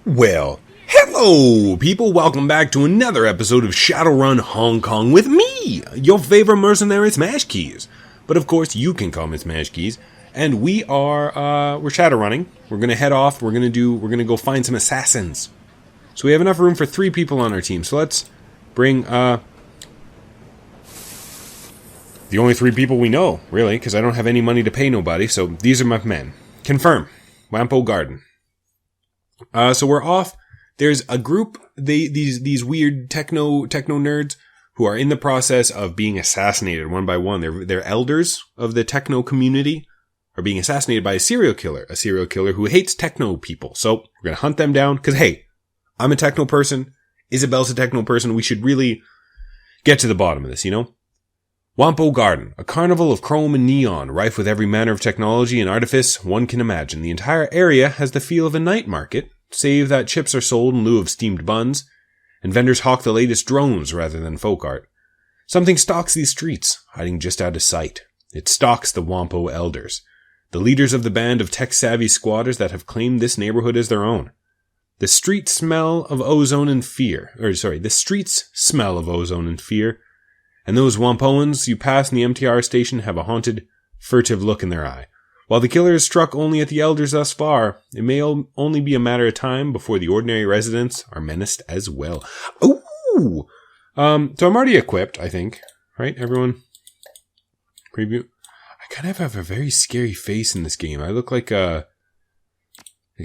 Well, hello people, welcome back to another episode of Shadowrun Hong Kong with me, your favorite mercenary Smash Keys. But of course you can call me Smash Keys, and we're Shadowrunning. We're gonna head off, we're gonna go find some assassins. So we have enough room for 3 people on our team, so let's bring the only 3 people we know, really, because I don't have any money to pay nobody, so these are my men. Confirm. Wampo Garden. So we're off. There's a group, these weird techno nerds who are in the process of being assassinated one by one. They're elders of the techno community are being assassinated by a serial killer who hates techno people. So we're going to hunt them down because, hey, I'm a techno person. Isabel's a techno person. We should really get to the bottom of this, you know? Wampo Garden, a carnival of chrome and neon, rife with every manner of technology and artifice one can imagine. The entire area has the feel of a night market, save that chips are sold in lieu of steamed buns, and vendors hawk the latest drones rather than folk art. Something stalks these streets, hiding just out of sight. It stalks the Wampo elders, the leaders of the band of tech-savvy squatters that have claimed this neighborhood as their own. The streets smell of ozone and fear, and those Wampoans you pass in the MTR station have a haunted, furtive look in their eye. While the killer has struck only at the elders thus far, it may only be a matter of time before the ordinary residents are menaced as well. Ooh! So I'm already equipped, I think. Right, everyone? Preview. I kind of have a very scary face in this game. I look like a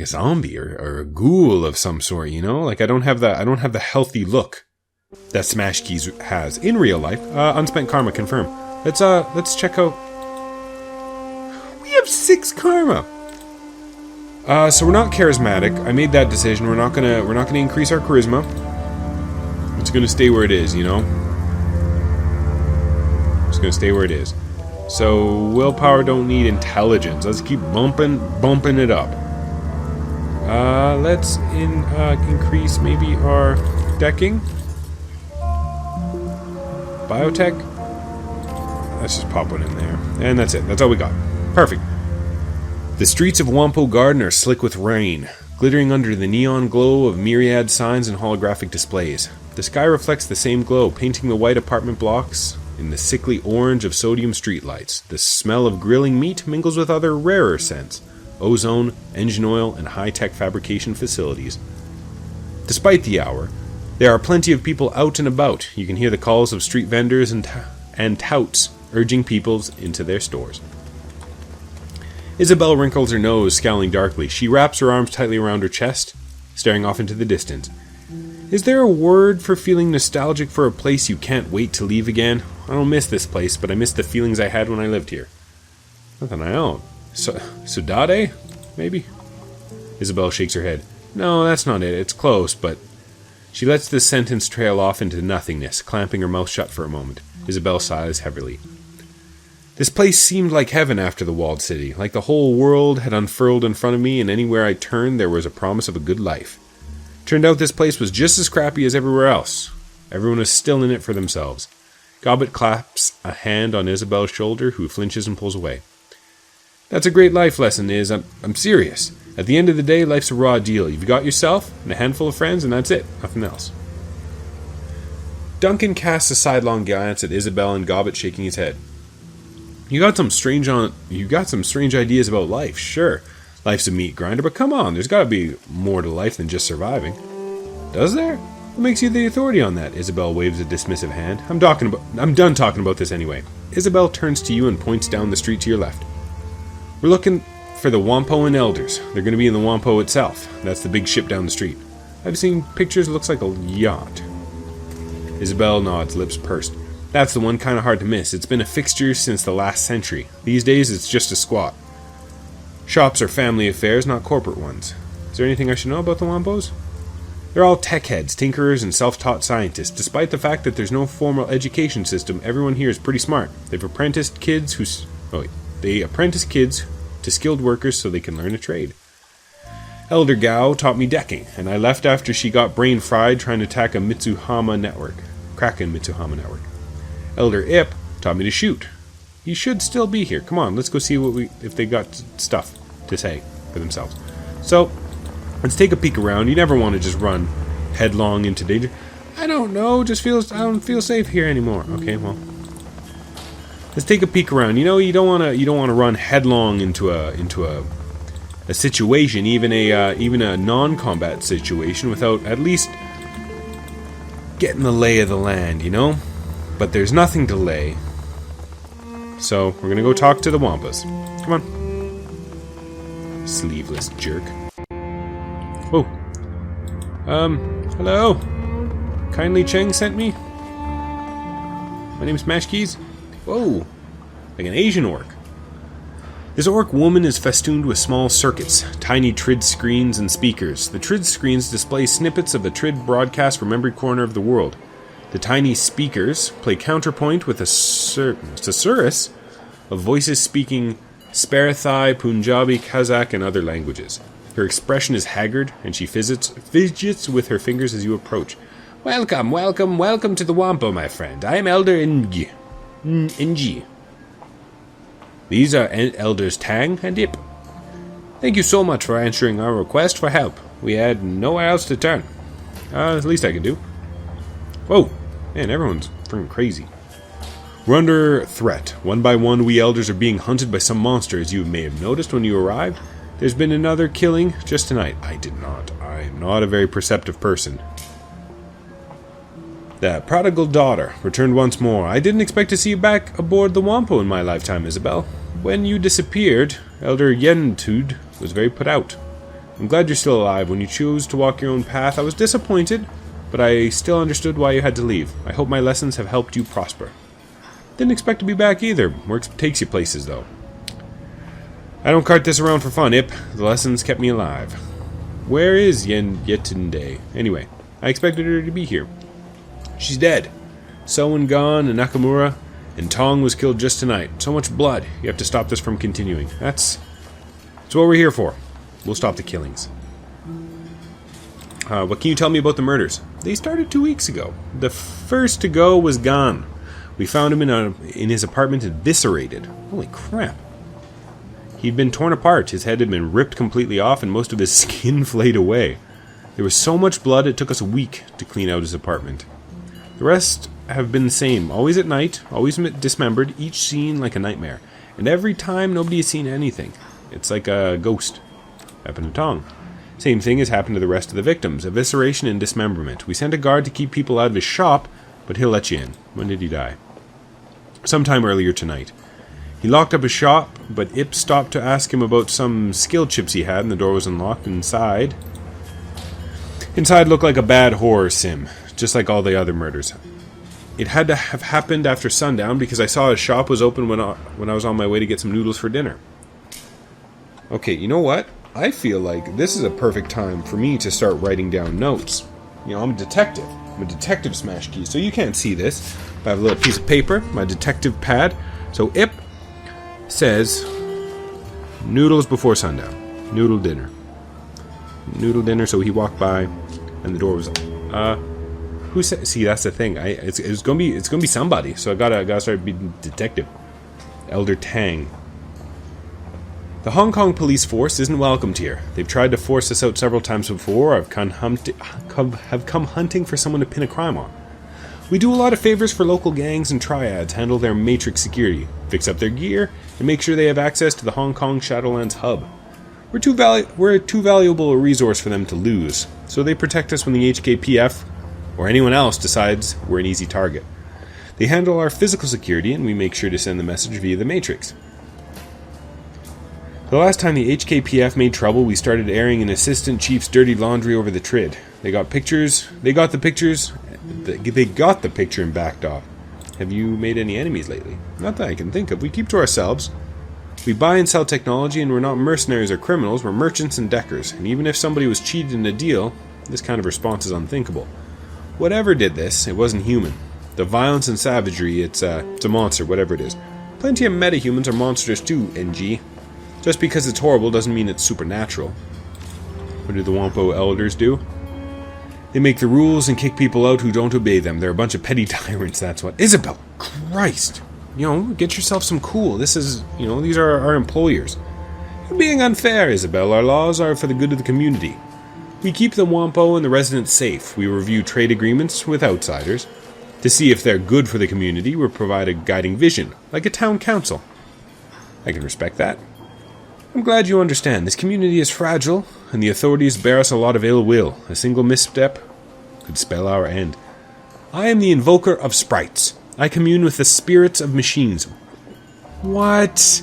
zombie or a ghoul of some sort, you know? Like I don't have the healthy look that Smash Keys has in real life. Unspent karma confirm. Let's check out. We have 6 karma. So we're not charismatic. I made that decision. We're not gonna increase our charisma. It's gonna stay where it is, you know. It's gonna stay where it is. So willpower don't need intelligence. Let's keep bumping it up. Let's increase maybe our decking. Biotech? Let's just pop one in there. And that's it. That's all we got. Perfect. The streets of Wampo Garden are slick with rain, glittering under the neon glow of myriad signs and holographic displays. The sky reflects the same glow, painting the white apartment blocks in the sickly orange of sodium streetlights. The smell of grilling meat mingles with other rarer scents: ozone, engine oil, and high-tech fabrication facilities. Despite the hour, there are plenty of people out and about. You can hear the calls of street vendors and touts urging people into their stores. Isabel wrinkles her nose, scowling darkly. She wraps her arms tightly around her chest, staring off into the distance. Is there a word for feeling nostalgic for a place you can't wait to leave again? I don't miss this place, but I miss the feelings I had when I lived here. Nothing I own. Sudade? Maybe? Isabel shakes her head. No, that's not it. It's close, but... She lets this sentence trail off into nothingness, clamping her mouth shut for a moment. Isabel sighs heavily. This place seemed like heaven after the walled city, like the whole world had unfurled in front of me, and anywhere I turned there was a promise of a good life. Turned out this place was just as crappy as everywhere else. Everyone was still in it for themselves. Gobbet claps a hand on Isabel's shoulder, who flinches and pulls away. That's a great life lesson, Is. I'm serious. At the end of the day, life's a raw deal. You've got yourself and a handful of friends, and that's it. Nothing else. Duncan casts a sidelong glance at Isabel and Gobbet, shaking his head. You got some strange ideas about life, sure. Life's a meat grinder, but come on, there's got to be more to life than just surviving. Does there? What makes you the authority on that? Isabel waves a dismissive hand. I'm done talking about this anyway. Isabel turns to you and points down the street to your left. We're looking for the Wampoan elders. They're going to be in the Wampo itself. That's the big ship down the street. I've seen pictures. It looks like a yacht. Isabel nods, lips pursed. That's the one, kind of hard to miss. It's been a fixture since the last century. These days, it's just a squat. Shops are family affairs, not corporate ones. Is there anything I should know about the Wampos? They're all tech heads, tinkerers, and self-taught scientists. Despite the fact that there's no formal education system, everyone here is pretty smart. They apprentice kids to skilled workers so they can learn a trade. Elder Gao taught me decking, and I left after she got brain fried trying to crack a Mitsuhama network. Elder Ip taught me to shoot. He should still be here. Come on, let's go see if they got stuff to say for themselves. So, Let's take a peek around. You never want to just run headlong into danger. I don't know. I don't feel safe here anymore. Okay, well, let's take a peek around. You know, you don't want to run headlong into a situation, even a non-combat situation, without at least getting the lay of the land. You know, but there's nothing to lay. So we're gonna go talk to the Wampas. Come on, sleeveless jerk. Oh, hello. Kindly Cheng sent me. My name's Mashkeys. Whoa, like an Asian orc. This orc woman is festooned with small circuits, tiny TRID screens and speakers. The TRID screens display snippets of a TRID broadcast from every corner of the world. The tiny speakers play counterpoint with a thesaurus of voices speaking Sparathai, Punjabi, Kazakh, and other languages. Her expression is haggard, and she fidgets with her fingers as you approach. Welcome, welcome, welcome to the Wampo, my friend. I am Elder Inji. These are Elders Tang and Ip. Thank you so much for answering our request for help. We had nowhere else to turn. At least I can do. Whoa, man, everyone's freaking crazy. We're under threat. One by one, we elders are being hunted by some monster, as you may have noticed when you arrived. There's been another killing just tonight. I am not a very perceptive person. The prodigal daughter returned once more. I didn't expect to see you back aboard the Wampo in my lifetime, Isabel. When you disappeared, Elder Yentud was very put out. I'm glad you're still alive. When you chose to walk your own path, I was disappointed, but I still understood why you had to leave. I hope my lessons have helped you prosper. Didn't expect to be back either. Work takes you places, though. I don't cart this around for fun, Ip. The lessons kept me alive. Where is Yetunde? Anyway, I expected her to be here. She's dead. Sowen gone, and Nakamura, and Tong was killed just tonight. So much blood. You have to stop this from continuing. That's what we're here for. We'll stop the killings. What can you tell me about the murders? They started 2 weeks ago. The first to go was gone. We found him in his apartment eviscerated. Holy crap. He'd been torn apart. His head had been ripped completely off, and most of his skin flayed away. There was so much blood it took us a week to clean out his apartment. The rest have been the same. Always at night, always dismembered, each scene like a nightmare. And every time, nobody has seen anything. It's like a ghost. Happened to Tong. Same thing has happened to the rest of the victims. Evisceration and dismemberment. We sent a guard to keep people out of his shop, but he'll let you in. When did he die? Sometime earlier tonight. He locked up his shop, but Ip stopped to ask him about some skill chips he had, and the door was unlocked. Inside looked like a bad horror sim, just like all the other murders. It had to have happened after sundown because I saw his shop was open when I was on my way to get some noodles for dinner. Okay, you know what? I feel like this is a perfect time for me to start writing down notes. You know, I'm a detective. I'm a detective, Smash Keys, so you can't see this. I have a little piece of paper, my detective pad. So Ip says noodles before sundown. Noodle dinner. Noodle dinner, so he walked by and the door was who said? See, that's the thing. It's gonna be somebody. So I gotta start being detective. Elder Tang. The Hong Kong police force isn't welcomed here. They've tried to force us out several times before. I've come hunting for someone to pin a crime on. We do a lot of favors for local gangs and triads, handle their matrix security, fix up their gear, and make sure they have access to the Hong Kong Shadowlands hub. We're too valuable a resource for them to lose, so they protect us when the HKPF or anyone else decides we're an easy target. They handle our physical security, and we make sure to send the message via the matrix. The last time the HKPF made trouble, we started airing an assistant chief's dirty laundry over the TRID. They got the picture and backed off. Have you made any enemies lately? Not that I can think of. We keep to ourselves. We buy and sell technology, and we're not mercenaries or criminals. We're merchants and deckers. And even if somebody was cheated in a deal, this kind of response is unthinkable. Whatever did this, it wasn't human. The violence and savagery, it's a monster, whatever it is. Plenty of metahumans are monsters too, NG. Just because it's horrible doesn't mean it's supernatural. What do the Wampo elders do? They make the rules and kick people out who don't obey them. They're a bunch of petty tyrants, that's what. Isabel! Christ! Get yourself some cool. These are our employers. You're being unfair, Isabel. Our laws are for the good of the community. We keep the Wampo and the residents safe. We review trade agreements with outsiders. To see if they're good for the community, we provide a guiding vision, like a town council. I can respect that. I'm glad you understand. This community is fragile, and the authorities bear us a lot of ill will. A single misstep could spell our end. I am the invoker of sprites. I commune with the spirits of machines. What?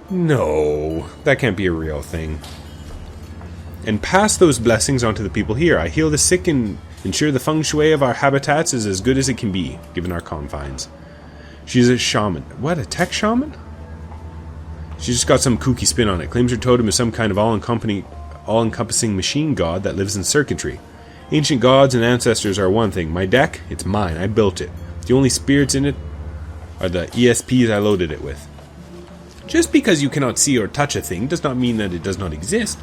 No, that can't be a real thing. And pass those blessings on to the people here. I heal the sick and ensure the feng shui of our habitats is as good as it can be, given our confines. She's a shaman. What, a tech shaman? She's just got some kooky spin on it. Claims her totem is some kind of all-encompassing machine god that lives in circuitry. Ancient gods and ancestors are one thing. My deck, it's mine. I built it. The only spirits in it are the ESPs I loaded it with. Just because you cannot see or touch a thing does not mean that it does not exist.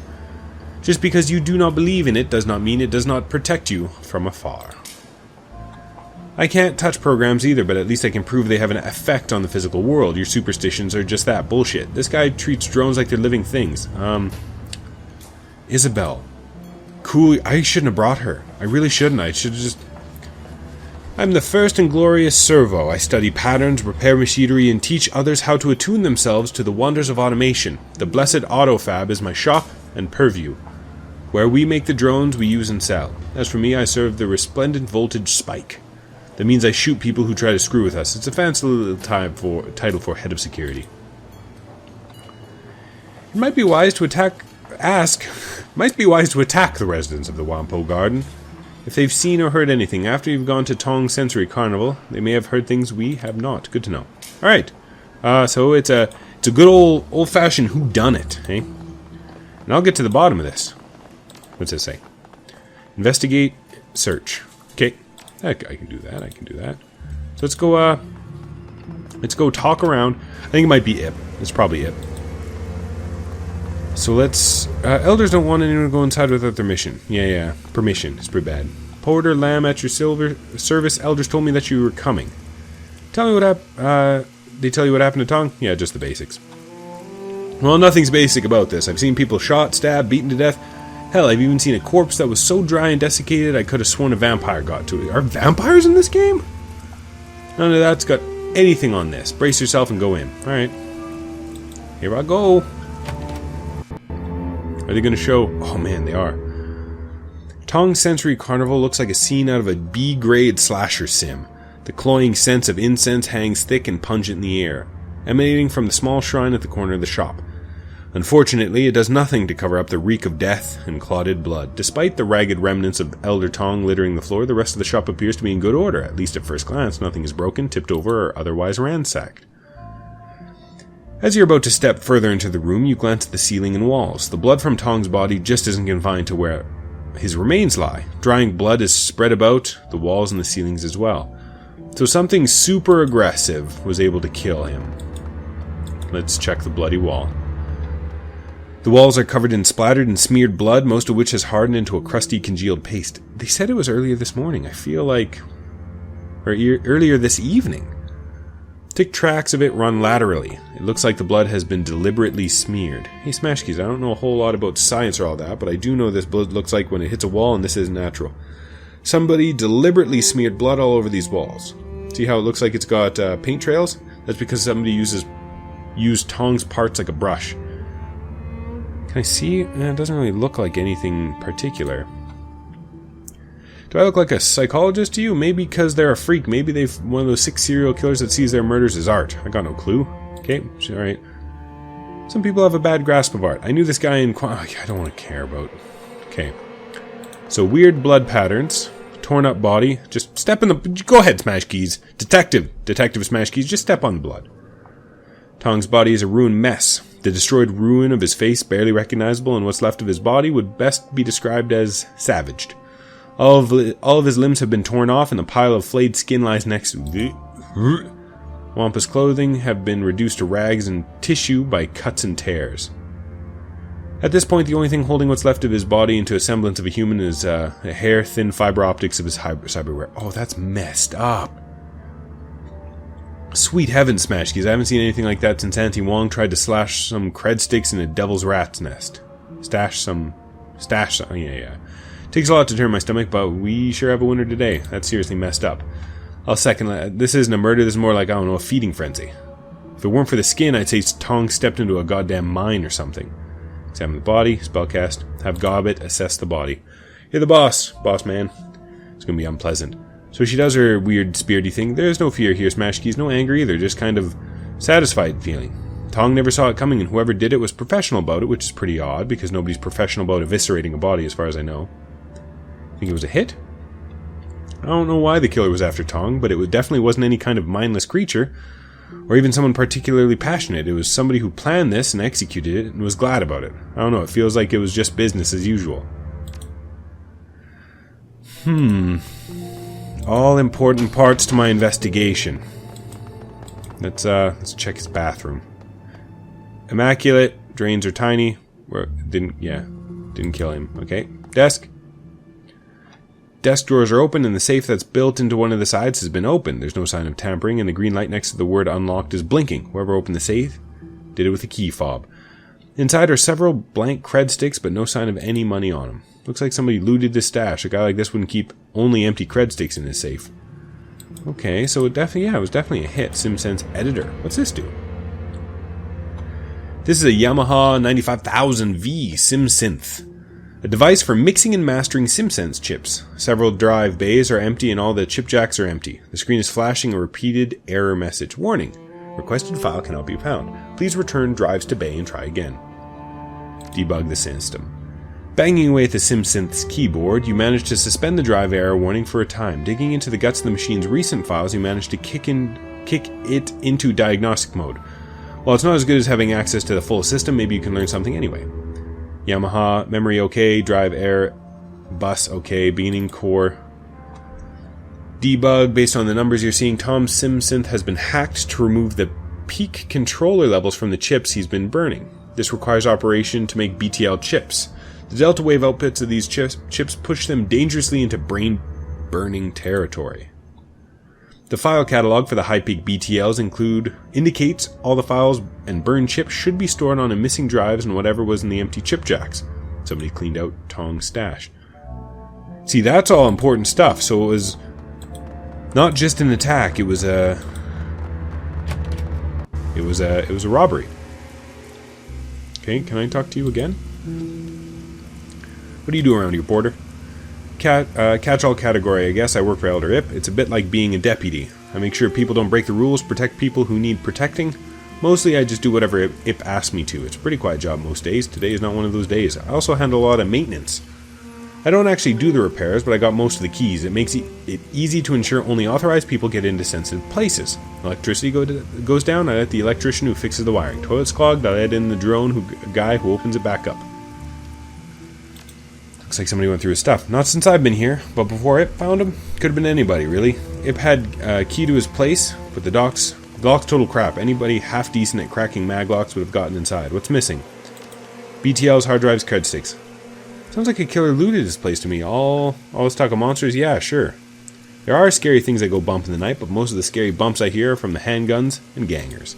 Just because you do not believe in it does not mean it does not protect you from afar. I can't touch programs either, but at least I can prove they have an effect on the physical world. Your superstitions are just that, bullshit. This guy treats drones like they're living things. Isabel. Cool, I shouldn't have brought her. I really shouldn't. I should have just... I'm the first and glorious servo. I study patterns, repair machinery, and teach others how to attune themselves to the wonders of automation. The blessed Autofab is my shop and purview, where we make the drones we use and sell. As for me, I serve the resplendent voltage spike. That means I shoot people who try to screw with us. It's a fancy little title for head of security. It might be wise to attack the residents of the Wampo Garden. If they've seen or heard anything after you've gone to Tong Sensory Carnival, they may have heard things we have not. Good to know. Alright, so it's a good old-fashioned whodunit, eh? And I'll get to the bottom of this. What's this say? Investigate, search. Okay, I can do that. I can do that. So let's go talk around. I think it might be Ip. It's probably Ip. So let's... elders don't want anyone to go inside without their mission. Yeah. Permission. It's pretty bad. Porter, Lamb, at your service. Elders told me that you were coming. Tell me what happened. They tell you what happened to Tong? Yeah, just the basics. Well, nothing's basic about this. I've seen people shot, stabbed, beaten to death. Hell, I've even seen a corpse that was so dry and desiccated I could have sworn a vampire got to it. Are vampires in this game? None of that's got anything on this. Brace yourself and go in. Alright. Here I go. Are they going to show... Oh man, they are. Tong Sensory Carnival looks like a scene out of a B-grade slasher sim. The cloying sense of incense hangs thick and pungent in the air, emanating from the small shrine at the corner of the shop. Unfortunately, it does nothing to cover up the reek of death and clotted blood. Despite the ragged remnants of Elder Tong littering the floor, the rest of the shop appears to be in good order. At least at first glance, nothing is broken, tipped over, or otherwise ransacked. As you're about to step further into the room, you glance at the ceiling and walls. The blood from Tong's body just isn't confined to where his remains lie. Drying blood is spread about the walls and the ceilings as well. So something super aggressive was able to kill him. Let's check the bloody wall. The walls are covered in splattered and smeared blood, most of which has hardened into a crusty, congealed paste. They said it was earlier this morning. I feel like... Or earlier this evening. Thick tracks of it run laterally. It looks like the blood has been deliberately smeared. Hey, Smashkeys, I don't know a whole lot about science or all that, but I do know this blood looks like when it hits a wall, and this isn't natural. Somebody deliberately smeared blood all over these walls. See how it looks like it's got paint trails? That's because somebody used Tong's parts like a brush. Can I see? It doesn't really look like anything particular. Do I look like a psychologist to you? Maybe because they're a freak. Maybe they've one of those 6 serial killers that sees their murders as art. I got no clue. Okay, alright. Some people have a bad grasp of art. I knew this guy in... I don't want to care about... Okay. So, weird blood patterns. Torn up body. Just step in the... Go ahead, Smash Keys. Detective Smash Keys, just step on the blood. Tong's body is a ruined mess. The destroyed ruin of his face, barely recognizable, and what's left of his body would best be described as savaged. All of his limbs have been torn off, and a pile of flayed skin lies next to... Wampa's clothing have been reduced to rags and tissue by cuts and tears. At this point, the only thing holding what's left of his body into a semblance of a human is a hair-thin fiber optics of his cyberware. Oh, that's messed up. Sweet heavens, Smashkeys, I haven't seen anything like that since Auntie Wong tried to slash some cred sticks in a devil's rat's nest. Stash some Stash. Oh, yeah. Takes a lot to turn my stomach, but we sure have a winner today. That's seriously messed up. I'll second that. This isn't a murder, this is more like, I don't know, a feeding frenzy. If it weren't for the skin, I'd say Tong stepped into a goddamn mine or something. Examine the body, spellcast, have Gobbet assess the body. You're the boss man. It's gonna be unpleasant. So she does her weird spirity thing. There's no fear here, Smash Keys, no anger either, just kind of satisfied feeling. Tong never saw it coming, and whoever did it was professional about it, which is pretty odd, because nobody's professional about eviscerating a body as far as I know. Think it was a hit? I don't know why the killer was after Tong, but it definitely wasn't any kind of mindless creature, or even someone particularly passionate. It was somebody who planned this and executed it and was glad about it. I don't know, it feels like it was just business as usual. All important parts to my investigation. Let's check his bathroom. Immaculate, drains are tiny. Didn't kill him. Okay. Desk. Desk drawers are open, and the safe that's built into one of the sides has been opened. There's no sign of tampering, and the green light next to the word unlocked is blinking. Whoever opened the safe did it with a key fob. Inside are several blank cred sticks, but no sign of any money on them. Looks like somebody looted the stash. A guy like this wouldn't keep only empty cred sticks in his safe. Okay, so it was definitely a hit. SimSense editor. What's this do? This is a Yamaha 95000V SimSynth. A device for mixing and mastering SimSense chips. Several drive bays are empty and all the chip jacks are empty. The screen is flashing a repeated error message. Warning. Requested file cannot be found. Please return drives to bay and try again. Debug the system. Banging away at the SimSynth's keyboard, you manage to suspend the drive error warning for a time. Digging into the guts of the machine's recent files, you manage to kick it into diagnostic mode. While it's not as good as having access to the full system, maybe you can learn something anyway. Yamaha, memory okay, drive error, bus okay, beginning core. Debug, based on the numbers you're seeing, Tom's SimSynth has been hacked to remove the peak controller levels from the chips he's been burning. This requires operation to make BTL chips. The delta wave outputs of these chips push them dangerously into brain-burning territory. The file catalog for the high-peak BTLs indicates all the files and burned chips should be stored on a missing drives and whatever was in the empty chip jacks. Somebody cleaned out Tong's stash. See, that's all important stuff, so it was not just an attack, it was a robbery. Okay, can I talk to you again? What do you do around here, Porter? Catch-all category, I guess. I work for Elder Ip. It's a bit like being a deputy. I make sure people don't break the rules, protect people who need protecting. Mostly I just do whatever Ip asks me to. It's a pretty quiet job most days. Today is not one of those days. I also handle a lot of maintenance. I don't actually do the repairs, but I got most of the keys. It makes it easy to ensure only authorized people get into sensitive places. Electricity goes down, I let the electrician who fixes the wiring. Toilet's clogged, I let in the drone guy who opens it back up. Looks like somebody went through his stuff. Not since I've been here, but before Ip found him, could have been anybody, really. Ip had a key to his place, but the lock's total crap. Anybody half decent at cracking maglocks would have gotten inside. What's missing? BTLs, hard drives, cred sticks. Sounds like a killer looted his place to me. All this talk of monsters? Yeah, sure. There are scary things that go bump in the night, but most of the scary bumps I hear are from the handguns and gangers.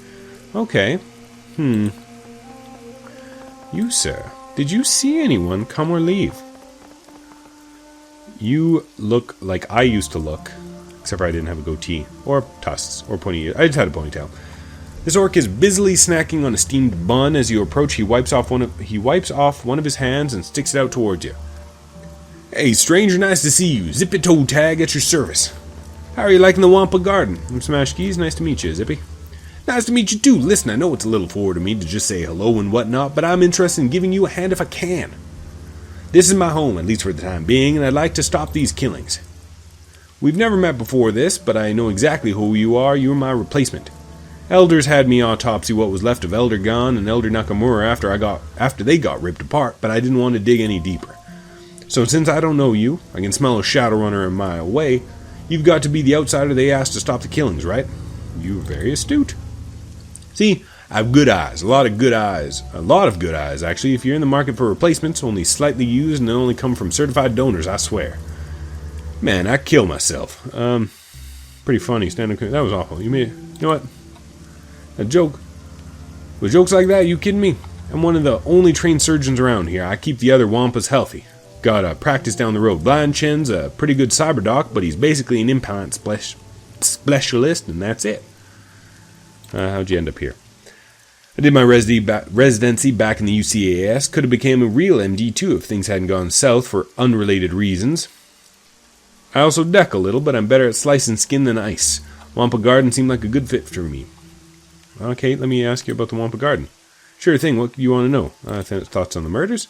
Okay. You, sir. Did you see anyone come or leave? You look like I used to look, except for I didn't have a goatee, or tusks, or pointy ears. I just had a ponytail. This orc is busily snacking on a steamed bun. As you approach, he wipes off one of his hands and sticks it out towards you. Hey, stranger, nice to see you. Zippy Toe Tag at your service. How are you liking the Wampa Garden? I'm Smash Keys. Nice to meet you, Zippy. Nice to meet you too. Listen, I know it's a little forward of me to just say hello and whatnot, but I'm interested in giving you a hand if I can. This is my home, at least for the time being, and I'd like to stop these killings. We've never met before this, but I know exactly who you are. You're my replacement. Elders had me autopsy what was left of Elder Gon and Elder Nakamura after they got ripped apart, but I didn't want to dig any deeper. So since I don't know you, I can smell a Shadowrunner a mile away. You've got to be the outsider they asked to stop the killings, right? You're very astute. See, I have good eyes, a lot of good eyes, actually. If you're in the market for replacements, only slightly used and they only come from certified donors, I swear. Man, I kill myself. Pretty funny, that was awful. You know what? A joke. With jokes like that, you kidding me? I'm one of the only trained surgeons around here. I keep the other wampas healthy. Got a practice down the road. Blind Chen's a pretty good cyber doc, but he's basically an implant specialist, and that's it. How'd you end up here? I did my residency back in the UCAS. Could have become a real MD too if things hadn't gone south for unrelated reasons. I also deck a little, but I'm better at slicing skin than ice. Wampa Garden seemed like a good fit for me. Okay, let me ask you about the Wampa Garden. Sure thing, what do you want to know? Thoughts on the murders?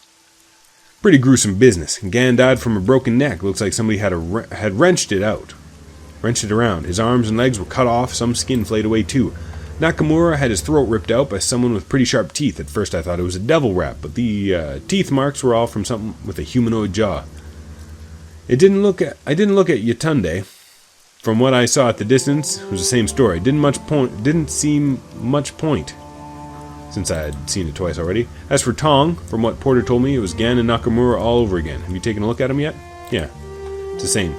Pretty gruesome business. Gan died from a broken neck. Looks like somebody had wrenched it around. His arms and legs were cut off, some skin flayed away too. Nakamura had his throat ripped out by someone with pretty sharp teeth. At first I thought it was a devil rat, but the teeth marks were all from something with a humanoid jaw. I didn't look at Yatunde. From what I saw at the distance, it was the same story. Didn't seem much point, since I had seen it twice already. As for Tong, from what Porter told me, it was Gan and Nakamura all over again. Have you taken a look at him yet? Yeah, it's the same.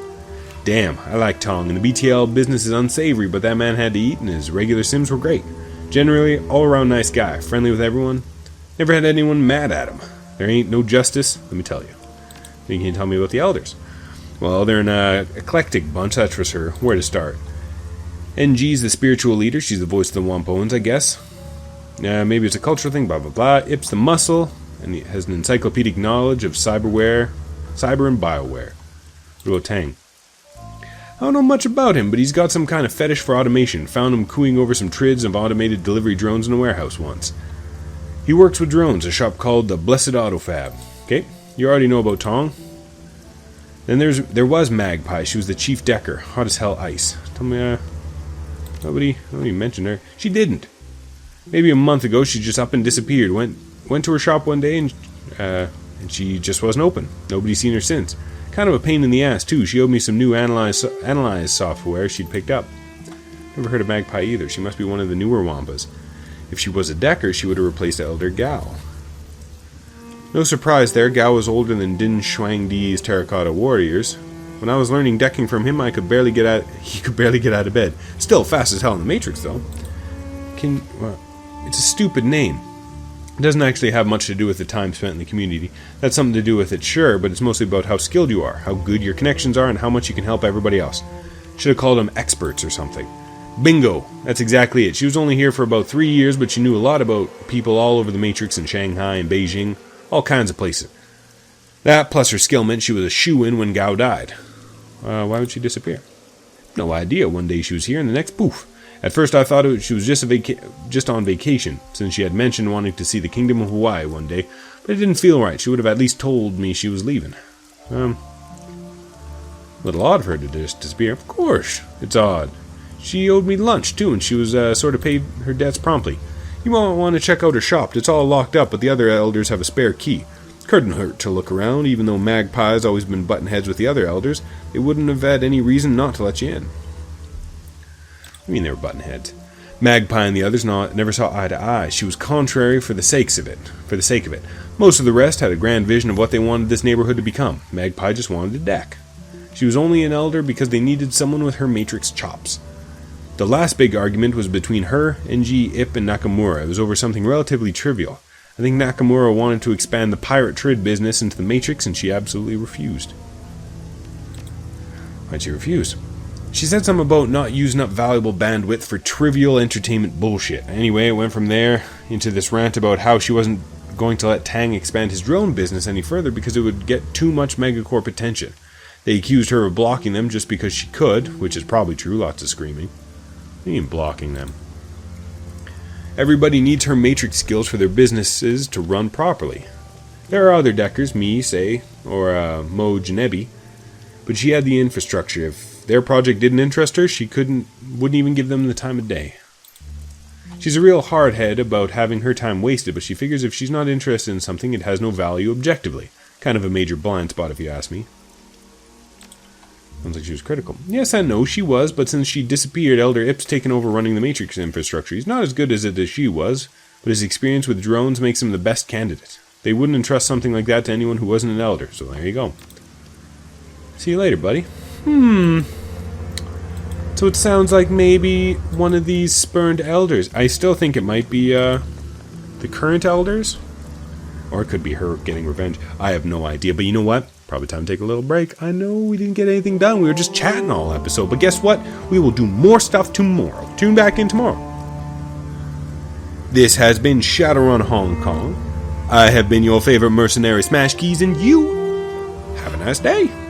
Damn, I like Tong, and the BTL business is unsavory, but that man had to eat, and his regular sims were great. Generally, all-around nice guy, friendly with everyone. Never had anyone mad at him. There ain't no justice, let me tell you. You can tell me about the elders. Well, they're an eclectic bunch, that's for sure. Where to start? NG's the spiritual leader. She's the voice of the Wampoans, I guess. Maybe it's a cultural thing, blah, blah, blah. Ip's the muscle, and he has an encyclopedic knowledge of cyber and bioware. What about Tang? I don't know much about him, but he's got some kind of fetish for automation. Found him cooing over some trids of automated delivery drones in a warehouse once. He works with drones, a shop called the Blessed Autofab. Okay, you already know about Tong. Then there was Magpie. She was the chief decker. Hot as hell ice. Tell me, nobody mentioned her. She didn't. Maybe a month ago, she just up and disappeared. Went to her shop one day, and she just wasn't open. Nobody's seen her since. Kind of a pain in the ass, too. She owed me some new analyze software she'd picked up. Never heard of Magpie either. She must be one of the newer Wampas. If she was a decker, she would have replaced Elder Gao. No surprise there, Gao was older than Din Shuangdi's Terracotta Warriors. When I was learning decking from him, he could barely get out of bed. Still fast as hell in the Matrix, though. It's a stupid name. It doesn't actually have much to do with the time spent in the community. That's something to do with it, sure, but it's mostly about how skilled you are, how good your connections are, and how much you can help everybody else. Should have called them experts or something. Bingo! That's exactly it. She was only here for about 3 years, but she knew a lot about people all over the Matrix in Shanghai and Beijing. All kinds of places. That, plus her skill, meant she was a shoo-in when Gao died. Why would she disappear? No idea. One day she was here, and the next, poof. At first I thought she was just on vacation, since she had mentioned wanting to see the Kingdom of Hawaii one day, but it didn't feel right. She would have at least told me she was leaving. A little odd for her to just disappear. Of course, it's odd. She owed me lunch, too, and she was sort of paid her debts promptly. You won't want to check out her shop. It's all locked up, but the other elders have a spare key. Couldn't hurt to look around. Even though Magpie's always been butting heads with the other elders, they wouldn't have had any reason not to let you in. I mean, they were butting heads. Magpie and the others never saw eye to eye. She was contrary for the sake of it. Most of the rest had a grand vision of what they wanted this neighborhood to become. Magpie just wanted to deck. She was only an elder because they needed someone with her Matrix chops. The last big argument was between her, NG, Ip, and Nakamura. It was over something relatively trivial. I think Nakamura wanted to expand the pirate trid business into the Matrix, and she absolutely refused. Why'd she refuse? She said something about not using up valuable bandwidth for trivial entertainment bullshit. Anyway, it went from there into this rant about how she wasn't going to let Tang expand his drone business any further because it would get too much megacorp attention. They accused her of blocking them just because she could, which is probably true, lots of screaming. What do you mean blocking them? Everybody needs her Matrix skills for their businesses to run properly. There are other deckers, me, say, or Mo Janebi, but she had the infrastructure. If their project didn't interest her, she wouldn't even give them the time of day. She's a real hardhead about having her time wasted, but she figures if she's not interested in something, it has no value objectively. Kind of a major blind spot, if you ask me. Sounds like she was critical. Yes and no, she was, but since she disappeared, Elder Ip's taken over running the Matrix infrastructure. He's not as good as she was, but his experience with drones makes him the best candidate. They wouldn't entrust something like that to anyone who wasn't an elder, so there you go. See you later, buddy. So it sounds like maybe one of these spurned elders. I still think it might be, the current elders? Or it could be her getting revenge. I have no idea. But you know what? Probably time to take a little break. I know we didn't get anything done. We were just chatting all episode. But guess what? We will do more stuff tomorrow. Tune back in tomorrow. This has been Shadowrun Hong Kong. I have been your favorite mercenary Smash Keys, and you have a nice day.